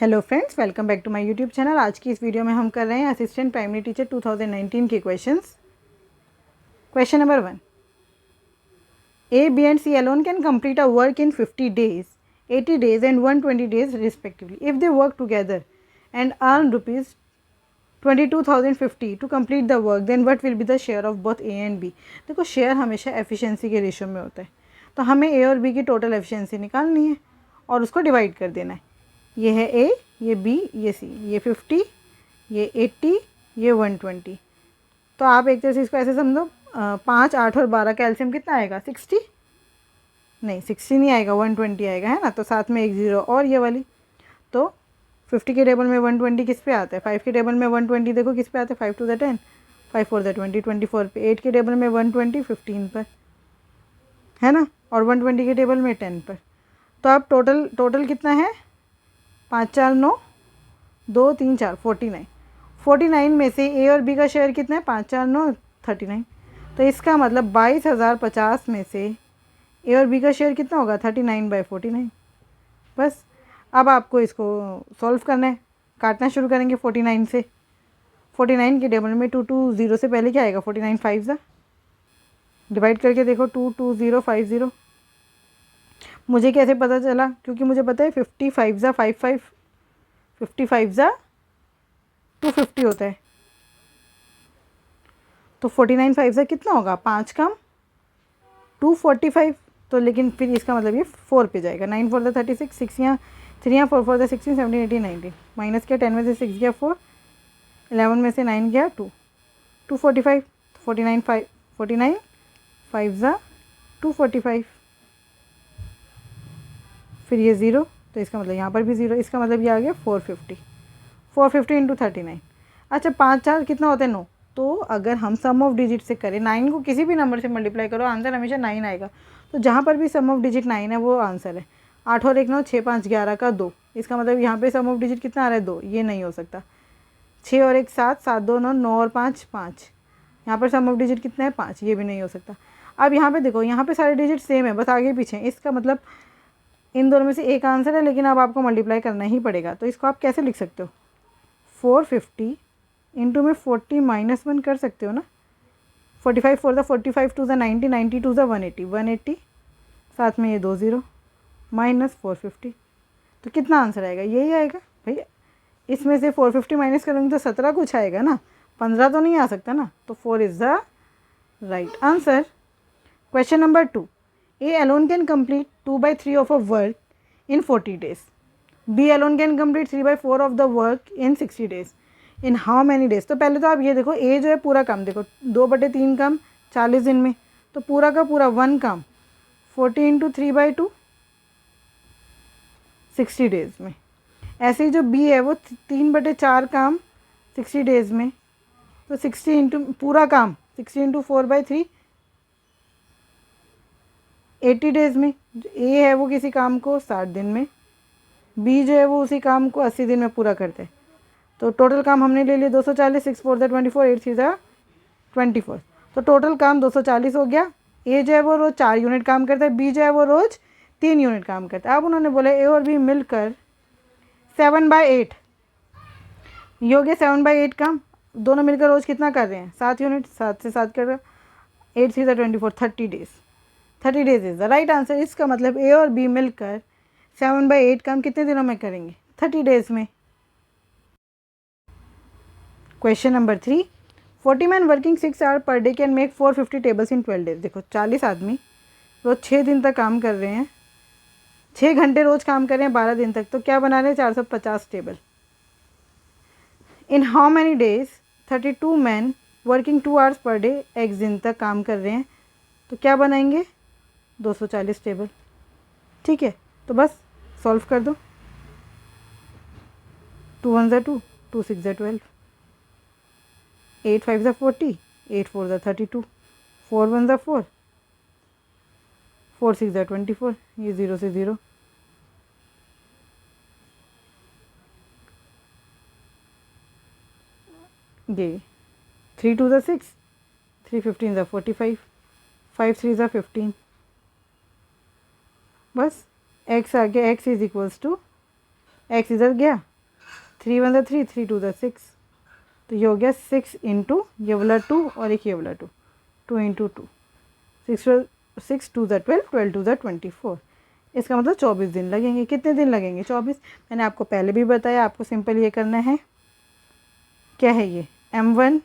Hello friends, welcome back to my YouTube channel. आज की इस वीडियो में हम कर रहे हैं असिस्टेंट प्राइमरी टीचर 2019 के questions. Question number 1, A B and C alone can complete a work in 50 days, 80 days and 120 days respectively. If they work together and earn rupees 22,050 to complete the work, then what will be the share of both A and B. देखो, share हमेशा efficiency के ratio में होता है, तो हमें ए और B की टोटल एफिशिएंसी निकालनी है और उसको डिवाइड कर देना है। ये है ए, ये बी, ये सी, ये 50, ये 80, ये 120। तो आप एक तरह से इसको ऐसे समझो, 5, 8 और 12 का एलसीएम कितना आएगा? 60 नहीं, 60 नहीं आएगा, 120 आएगा, है ना। तो साथ में एक ज़ीरो और ये वाली। तो 50 के टेबल में 120 किस पे आता है? 5 के टेबल में 120 देखो किस पे आता है? 5 टू द 10, 5 4 द 20, 24 पे। 8 के टेबल में 120 15 पर, है ना। और 120 के टेबल में 10 पर। तो अब टोटल कितना है? 5 4 9, 2 3 4, 49 में से ए और बी का शेयर कितना है? 5 4 9 39। तो इसका मतलब 22,050 में से ए और बी का शेयर कितना होगा? 39/49। बस अब आपको इसको सॉल्व करना है, काटना शुरू करेंगे 49 से। 49 के टेबल में 2 2 0 से पहले क्या आएगा? 49 5 डिवाइड करके देखो, 2 2 0 5 0। मुझे कैसे पता चला? क्योंकि मुझे पता है 50 5 5 50 5 250 होता है। तो 49 5 कितना होगा? 5 कम 245। तो लेकिन फिर इसका मतलब ये 4 पे जाएगा। 9 4 36, 6 यहाँ 3 यहाँ 4 4 16 17 18 19। माइनस किया, 10 में से 6 गया 4, 11 में से 9 गया 2, 245। 49 5 245। फिर ये ज़ीरो, तो इसका मतलब यहाँ पर भी ज़ीरो। इसका मतलब ये आ गया 450 इंटू 39। अच्छा, 5 4 कितना होता है? 9। तो अगर हम सम ऑफ डिजिट से करें, 9 को किसी भी नंबर से मल्टीप्लाई करो, आंसर हमेशा 9 आएगा। तो जहाँ पर भी सम ऑफ डिजिट 9 है वो आंसर है। 8 और 1 9, 6 5 11 का 2। इसका मतलब यहाँ पे सम ऑफ डिजिट कितना आ रहा है? 2। ये नहीं हो सकता। 6 और 1 7, 7 2 9, 9 और 5 5। यहाँ पर सम ऑफ डिजिट कितना है? 5। ये भी नहीं हो सकता। अब यहाँ पे देखो, यहाँ पे सारे डिजिट सेम है, बस आगे पीछे। इसका मतलब इन दोनों में से एक आंसर है, लेकिन अब आपको मल्टीप्लाई करना ही पड़ेगा। तो इसको आप कैसे लिख सकते हो? 450 इंटू में 40 -1 कर सकते हो ना। 45 4 45 2 90, 90 2 180, 180 साथ में ये 2 0 माइनस 450। तो कितना आंसर आएगा? यही आएगा भाई। इसमें से 450 माइनस करेंगे तो 17 कुछ आएगा ना, 15 तो नहीं आ सकता ना। तो 4 is the right answer. Question number 2, A alone can complete 2/3 of a work in 40 days. B alone can complete 3/4 of the work in 60 days. In how many days? तो पहले तो आप ये देखो, A जो है पूरा काम देखो, 2/3 काम 40 दिन में, तो पूरा का पूरा 1 काम 40 इंटू 3/2 60 डेज़ में। ऐसे ही जो B है वो 3/4 काम 60 डेज़ में, तो 60 इंटू पूरा काम 60 इंटू 4/3 80 डेज़ में। ए है वो किसी काम को 60 दिन में, बी जो है वो उसी काम को 80 दिन में पूरा करते हैं। तो टोटल काम हमने ले लिया 240, 6 4 24, 8 3 24। तो टोटल काम 240 हो गया। ए जो है वो रोज़ 4 यूनिट काम करता है, बी जो है वो रोज़ 3 यूनिट काम करता है। अब उन्होंने बोला ए और बी मिलकर 7/8, ये हो गया 7/8 काम। दोनों मिलकर रोज़ कितना कर रहे हैं? 7 यूनिट। 7 से 7 कर रहे, 8 3 24, 30 days. 30 days is the right answer. इसका मतलब ए और बी मिलकर 7/8 काम कितने दिनों में करेंगे? 30 डेज में। Question number 3, 40 man working 6 hour per day can make 450 tables in 12 days. देखो, 40 आदमी रोज़ 6 दिन तक काम कर रहे हैं, 6 घंटे रोज़ काम कर रहे हैं 12 दिन तक, तो क्या बना रहे हैं? 450 table. In how many days 32 man working 2 hours per day x दिन तक काम कर रहे हैं, तो क्या बनाएंगे? 240 टेबल। ठीक है, तो बस सॉल्व कर दो। 2 1 2, 2 6 12, 8 5 40, 8 4 32, 4 1 4, 4 6 24। ये 0 से 0, ये 3 2 6, 3 15 45, 5 3 15। बस x आ गया, x is equals to x इधर गया, 3 × 1 = 3, 3 × 2 = 6, तो ये हो गया 6 × ये वाला 2 और एक ये वाला 2, 2 × 2, 6 2 = 12, 12 2 = 24। इसका मतलब 24 दिन लगेंगे। कितने दिन लगेंगे? 24। मैंने आपको पहले भी बताया, आपको सिंपल ये करना है, क्या है ये, M1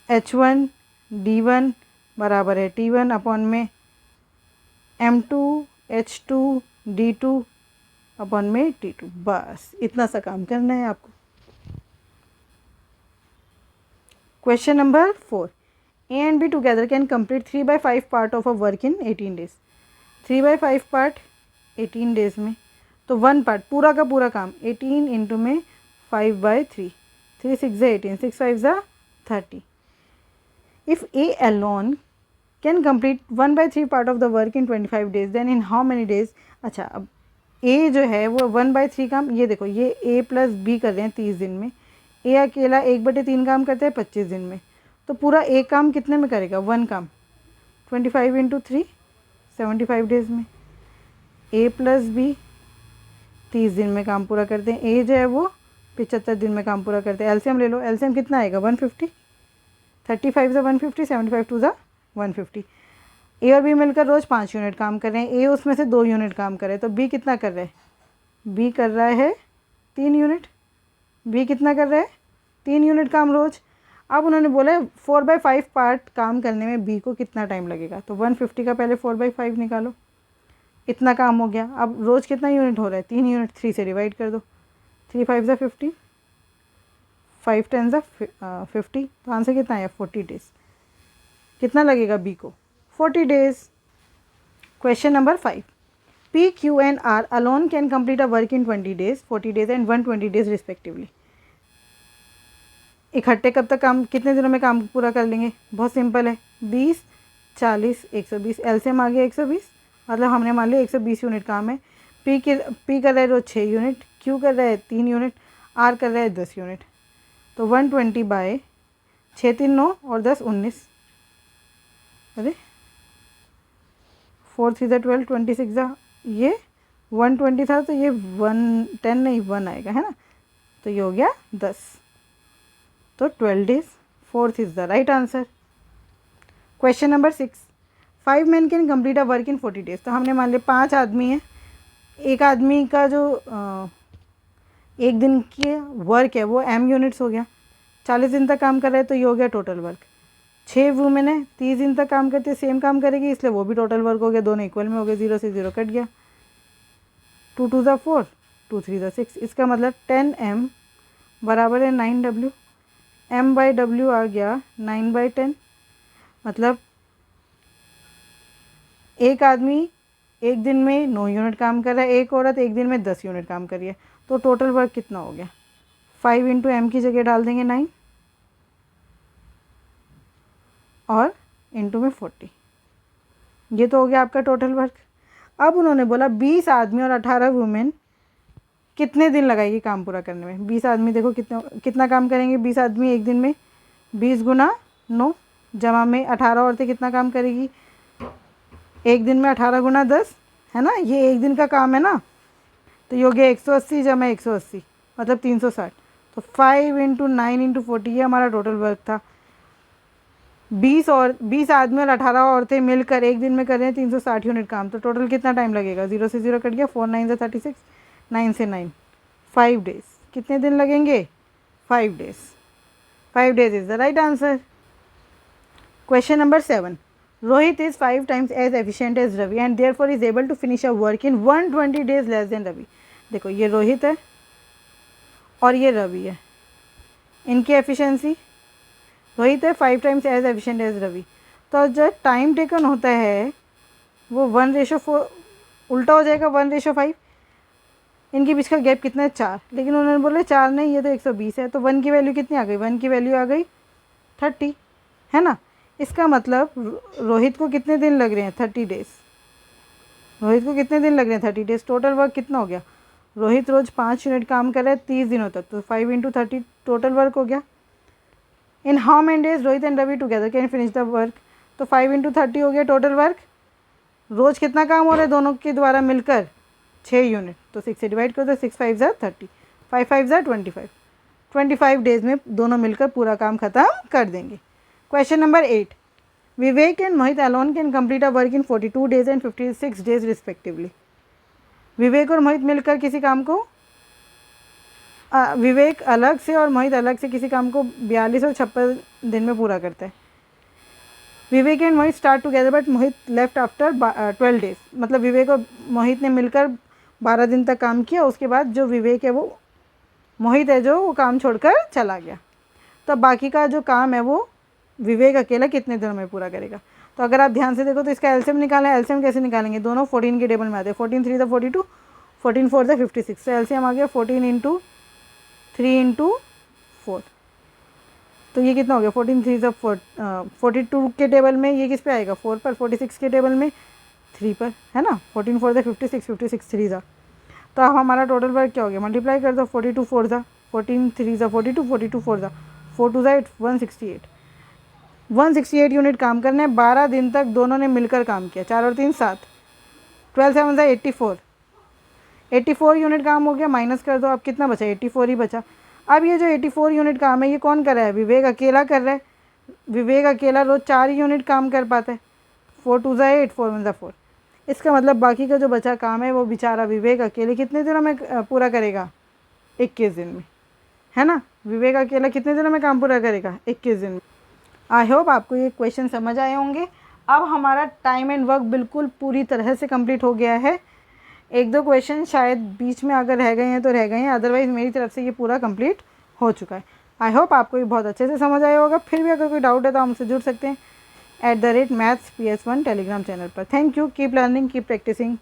H1 D1 बराबर है T1 अपॉन में M2 H2 D2 अपॉन में T2। बस इतना सा काम करना है आपको। Question number 4, A and B together can complete 3/5 part of a work in 18 days। 3/5 part 18 days में, तो 1 पार्ट पूरा का पूरा काम 18 इंटू में 5/3, 3 6 = 18, 6 5 = 30। If A alone can complete 1/3 part of the work in 25 days, then in how many days? अच्छा, अब A जो है वो 1/3 काम, ये देखो ये A + B कर रहे हैं 30 दिन में, A अकेला 1/3 काम करता है 25 दिन में, तो पूरा एक काम कितने में करेगा? 1 काम 25 × 3 75 डेज़ में। A + B 30 दिन में काम पूरा करते हैं, A जो है वो 75 दिन में काम पूरा करते हैं। एलसीएम ले लो, एलसीएम कितना आएगा? 150, 35 = 150, 75 2 = 150। A और B मिलकर रोज़ 5 यूनिट काम कर रहे हैं, A उसमें से 2 यूनिट काम कर रहे हैं, तो B कितना कर रहा है? B कर रहा है 3 यूनिट। B कितना कर रहा है? 3 यूनिट काम रोज़। अब उन्होंने बोला 4/5 पार्ट काम करने में B को कितना टाइम लगेगा, तो 150 का पहले 4/5 निकालो, इतना काम हो गया। अब रोज़ कितना यूनिट हो रहा है? 3 यूनिट, 3 से डिवाइड कर दो, 3 5 = 50, 5 10 = 50, तो आंसर कितना आया? 40 डेज़। कितना लगेगा B को? 40 days. Question number 5, P Q and R alone can complete a work in 20 days, 40 days and 120 days respectively। इकट्ठे कब तक काम, कितने दिनों में काम पूरा कर लेंगे? बहुत सिंपल है, 20 40 120, एलसीएम आ गया 120, मतलब हमने मान लिया 120 यूनिट काम है। P कर रहा है रोज 6 यूनिट, Q कर रहा है 3 यूनिट, R कर रहा है 10 यूनिट, तो 120 / 6 3 9 और 10 19, अरे 4 3 = 12, 26 ये 120 था, तो ये 10 नहीं 1 आएगा, है ना, तो ये हो गया 10, तो 12 days. 4th is the right answer. Question number 6, 5 men can complete a work in 40 days. तो हमने मान लिया 5 आदमी हैं, एक आदमी का जो एक दिन की वर्क है वो m यूनिट्स हो गया, 40 दिन तक काम कर रहे हैं, तो ये हो गया टोटल वर्क। 6 वुमेन है, 30 दिन तक काम करते, सेम काम करेगी, इसलिए वो भी टोटल वर्क हो गया, दोनों इक्वल में हो गए, 0 से 0 कट गया, 2 2 = 4, 2 3 = 6। इसका मतलब 10m बराबर है 9w, m/w आ गया 9/10, मतलब एक आदमी एक दिन में 9 यूनिट काम कर रहा है, एक औरत एक दिन में 10 यूनिट काम कर रही है, तो टोटल वर्क कितना हो गया? 5 × m की जगह डाल देंगे 9 और इंटू में 40, ये तो हो गया आपका टोटल वर्क। अब उन्होंने बोला 20 आदमी और 18 वुमेन कितने दिन लगाएगी काम पूरा करने में? 20 आदमी देखो कितना काम करेंगे, 20 आदमी एक दिन में 20 × 9 जमा में 18 औरतें कितना काम करेगी एक दिन में? 18 × 10, है ना, ये एक दिन का काम है ना, तो ये हो गया 180 जमा 180 मतलब 360, तो 5 × 9 × 40 ये हमारा टोटल वर्क था। 20 आदमी और 18 औरतें मिलकर एक दिन में कर रहे हैं 360 यूनिट काम, तो टोटल कितना टाइम लगेगा? 0 से 0 कट गया, 4 9 = 36, 9 से 9 5 डेज। कितने दिन लगेंगे? 5 days. 5 days is the right answer. Question number 7, Rohit is 5 times as efficient as Ravi and therefore is able to finish a work in 120 days less than Ravi. देखो ये रोहित है और ये रवि है, इनकी एफिशिएंसी, रोहित है 5 times as efficient as Ravi, तो जो टाइम टेकन होता है वो 1:4 उल्टा हो जाएगा, 1:5। इनके बीच का गैप कितना है? 4, लेकिन उन्होंने बोले 4 नहीं, ये तो 120 है, तो 1 की वैल्यू कितनी आ गई? 1 की वैल्यू आ गई 30, है ना। इसका मतलब रोहित को कितने दिन लग रहे हैं? 30 डेज। रोहित को कितने दिन लग रहे हैं? 30 डेज। टोटल वर्क कितना हो गया? रोहित रोज़ 5 यूनिट काम कर रहा है 30 दिनों तक, तो 5 × 30 टोटल वर्क हो गया। In how many days Rohit and Ravi together can finish the work, तो 5 × 30 हो गया टोटल वर्क। रोज़ कितना काम हो रहा है दोनों के द्वारा मिलकर? 6 यूनिट, तो 6 से डिवाइड कर दो, 6 5 ज़ा 30, 5 5 ज़ा 25, 25 डेज़ में दोनों मिलकर पूरा काम ख़त्म कर देंगे। Question number 8, Vivek and Mohit alone can complete a work in 42 days and 56 days respectively. Vivek और मोहित मिलकर किसी काम को विवेक अलग से और मोहित अलग से किसी काम को 42 और 56 दिन में पूरा करता है। Vivek and Mohit start together but Mohit left after 12 days, मतलब विवेक और मोहित ने मिलकर 12 दिन तक काम किया, उसके बाद जो विवेक है वो मोहित है जो वो काम छोड़कर चला गया। तो बाकी का जो काम है वो विवेक अकेला कितने दिनों में पूरा करेगा। तो अगर आप ध्यान से देखो तो इसका एलसीएम निकाला है। एलसीएम कैसे निकालेंगे, दोनों 14 के टेबल में आते हैं। 14 3 ज़ा 42, 14 4 ज़ा 56, तो एलसीएम आ गया 14 इंटू 3 इंटू 4, तो ये कितना हो गया 14 3 ज़ा 42 के टेबल में ये किस पे आएगा 4 पर, 46 के टेबल में 3 पर, है ना। 14 4 ज़ा 56, 56 3 ज़ा, तो अब हमारा टोटल वर्क क्या हो गया, मल्टीप्लाई कर दो 42 4 ज़ा 14 3 ज़ा 42, 42 4 ज़ा 4 2 ज़ा 8, 168, 168 यूनिट काम करना है। 12 दिन तक दोनों ने मिलकर काम किया, 4 और 3 7, 12 7 ज़ा 84, 84 यूनिट काम हो गया। माइनस कर दो, अब कितना बचा, 84 ही बचा। अब ये जो 84 यूनिट काम है ये कौन कर रहा है, विवेक अकेला कर रहा है। विवेक अकेला रोज़ 4 यूनिट काम कर पाता है, 4 2 ज़ा 8, 4 1 ज़ा 4। इसका मतलब बाकी का जो बचा काम है वो बेचारा विवेक अकेले कितने दिनों में पूरा करेगा, 21 दिन में, है ना। विवेक अकेला कितने दिनों में काम पूरा करेगा, 21 दिन में। आई होप आपको ये क्वेश्चन समझ आए होंगे। अब हमारा टाइम एंड वर्क बिल्कुल पूरी तरह से कंप्लीट हो गया है। एक दो क्वेश्चन शायद बीच में अगर रह गए हैं तो रह गए हैं, अदरवाइज़ मेरी तरफ से ये पूरा कंप्लीट हो चुका है। आई होप आपको ये बहुत अच्छे से समझ आया होगा। फिर भी अगर कोई डाउट है तो आप हमसे जुड़ सकते हैं @mathsps1 टेलीग्राम चैनल पर। Thank you, keep learning, keep practising.